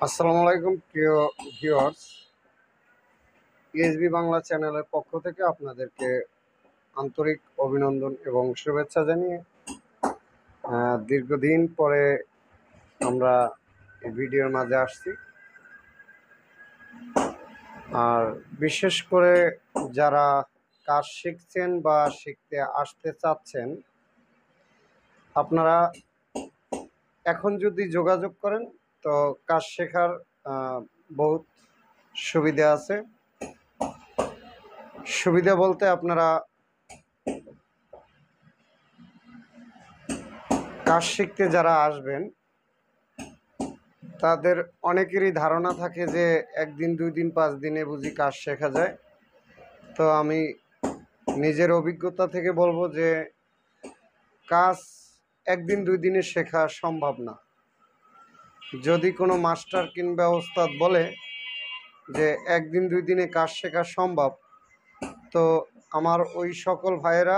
আসসালামু আলাইকুম প্রিয় ভিউয়ার্স। ইএসবি বাংলা চ্যানেলের পক্ষ থেকে আপনাদেরকে আন্তরিক অভিনন্দন এবং শুভেচ্ছা জানিয়ে দীর্ঘদিন পরে আমরা এই ভিডিওর মাঝে আসছি। আর বিশেষ করে যারা কাজ শিখছেন বা শিখতে আসতে চাচ্ছেন, আপনারা এখন যদি যোগাযোগ করেন তো কাজ শেখার বহুত সুবিধা আছে। সুবিধা বলতে আপনারা কাজ শিখতে যারা আসবেন তাদের অনেকেরই ধারণা থাকে যে একদিন, 2 দিন, 5 দিনে বুঝি কাজ শেখা যায়। তো আমি নিজের অভিজ্ঞতা থেকে বলবো যে কাজ একদিন 2 দিনে শেখা সম্ভব না। যদি কোনো মাস্টার কিংবা ওস্তাদ বলে যে একদিন 2 দিনে কাজ শেখা সম্ভব, তো আমার ওই সকল ভাইয়েরা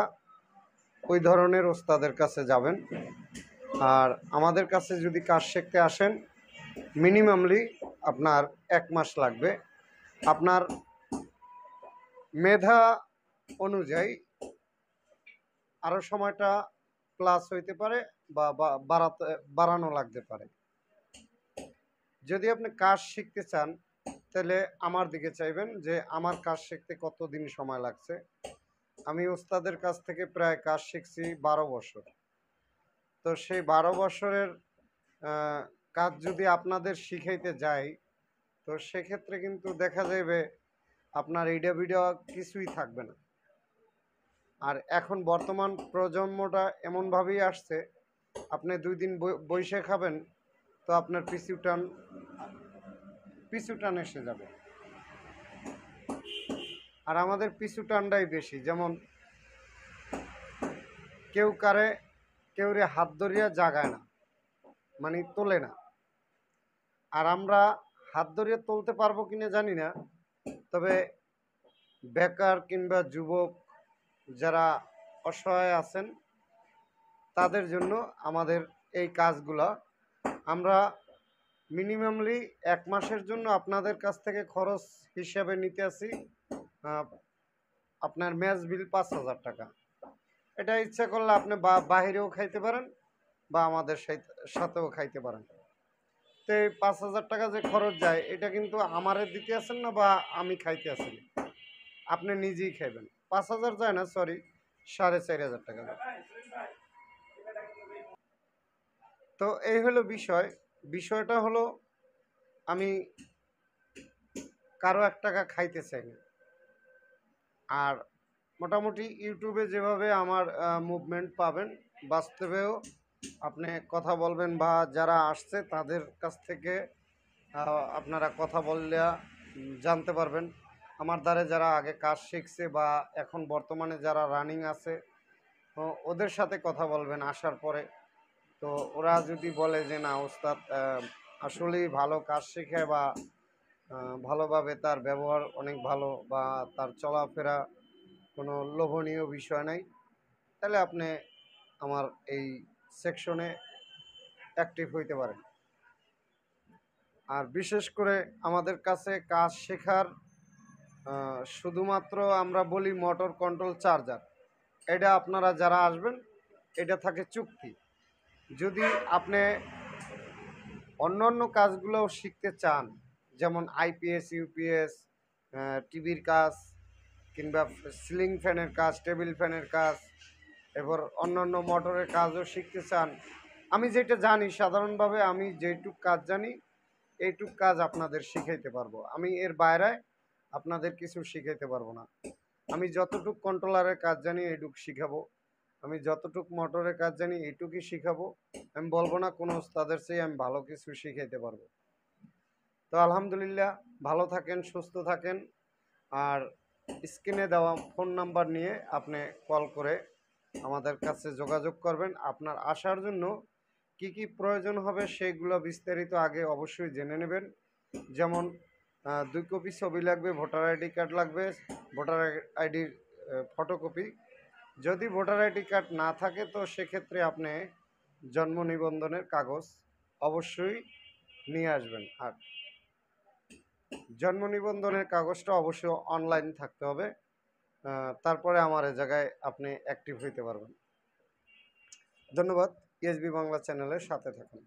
ওই ধরনের ওস্তাদের কাছে যাবেন। আর আমাদের কাছে যদি কাজ শিখতে আসেন, মিনিমামলি আপনার 1 মাস লাগবে। আপনার মেধা অনুযায়ী আরও সময়টা প্লাস হইতে পারে বা বাড়ানো লাগতে পারে। যদি আপনি কাজ শিখতে চান তাহলে আমার দিকে চাইবেন যে আমার কাজ শিখতে কতদিন সময় লাগছে। আমি ওস্তাদের কাছ থেকে প্রায় কাজ শিখছি 12 বছর। তো সেই 12 বছরের কাজ যদি আপনাদের শিখাইতে যাই, তো সেক্ষেত্রে কিন্তু দেখা যাবে আপনার এইডা বিডা কিছুই থাকবে না। আর এখন বর্তমান প্রজন্মটা এমনভাবেই আসছে, আপনি 2 দিন বইসে খাবেন তো আপনার পিছু টান এসে যাবে। আর আমাদের পিছু টানটাই বেশি। যেমন কেউরে হাত ধরিয়া জাগায় না, মানে তোলে না। আর আমরা হাত ধরিয়া তুলতে পারবো কিনা জানি না, তবে বেকার কিংবা যুবক যারা অসহায় আছেন তাদের জন্য আমাদের এই কাজগুলা আমরা মিনিমামলি 1 মাসের জন্য আপনাদের কাছ থেকে খরচ হিসাবে নিতে আসি আপনার ম্যাচ বিল 5,000 টাকা। এটা ইচ্ছা করলে আপনি বাহিরেও খাইতে পারেন বা আমাদের সাথেও খাইতে পারেন। তো এই 5,000 টাকা যে খরচ যায়, এটা কিন্তু আমারে দিতে আসেন না বা আমি খাইতে আসি না, আপনি নিজেই খাইবেন। 5,000 যায় না, সরি, 4,500 টাকা যায়। তো এই হলো বিষয়টা হলো আমি কারো 1 টাকা খাইতে চাই না। আর মোটামুটি ইউটিউবে যেভাবে আমার মুভমেন্ট পাবেন, বাস্তবেও আপনি কথা বলবেন বা যারা আসছে তাদের কাছ থেকে আপনারা কথা বললে জানতে পারবেন। আমার দ্বারা যারা আগে কাজ শিখছে বা এখন বর্তমানে যারা রানিং আছে, ওদের সাথে কথা বলবেন আসার পরে। তো ওরা যদি বলে যে না ওস্তাদ আসলেই ভালো কাজ শেখায় বা ভালোভাবে তার ব্যবহার অনেক ভালো বা তার চলাফেরা কোনো লোভনীয় বিষয় নাই, তাহলে আপনি আমার এই সেকশনে অ্যাক্টিভ হইতে পারেন। আর বিশেষ করে আমাদের কাছে কাজ শেখার শুধুমাত্র আমরা বলি মোটর কন্ট্রোল চার্জার, এটা আপনারা যারা আসবেন এটা থাকে চুক্তি। যদি আপনি অন্য কাজগুলোও শিখতে চান, যেমন আইপিএস, ইউপিএস, টিভির কাজ কিংবা সিলিং ফ্যানের কাজ, টেবিল ফ্যানের কাজ, এবার অন্যান্য মোটরের কাজও শিখতে চান, আমি যেটা জানি সাধারণভাবে, আমি যেটুক কাজ জানি এইটুক কাজ আপনাদের শিখাইতে পারবো। আমি এর বাইরে আপনাদের কিছু শিখাইতে পারবো না। আমি যতটুক কন্ট্রোলারের কাজ জানি এইটুক শিখাবো, আমি যতটুক মোটরের কাজ জানি এইটুকুই শিখাবো। আমি বলবো না কোনো ওস্তাদের চেয়ে আমি ভালো কিছু শিখাইতে পারবো। তো আলহামদুলিল্লাহ, ভালো থাকেন, সুস্থ থাকেন। আর স্ক্রিনে দেওয়া ফোন নাম্বার নিয়ে আপনি কল করে আমাদের কাছে যোগাযোগ করবেন। আপনার আসার জন্য কি কি প্রয়োজন হবে সেইগুলো বিস্তারিত আগে অবশ্যই জেনে নেবেন। যেমন 2 কপি ছবি লাগবে, ভোটার আইডি কার্ড লাগবে, ভোটার আইডির ফটোকপি। যদি ভোটার আইডি কার্ড না থাকে তো সেক্ষেত্রে আপনি জন্ম নিবন্ধনের কাগজ অবশ্যই নিয়ে আসবেন। আর জন্ম নিবন্ধনের কাগজটা অবশ্যই অনলাইন থাকতে হবে, তারপরে আমার এই জায়গায় আপনি অ্যাক্টিভ হইতে পারবেন। ধন্যবাদ। ইএসবি বাংলা চ্যানেলের সাথে থাকুন।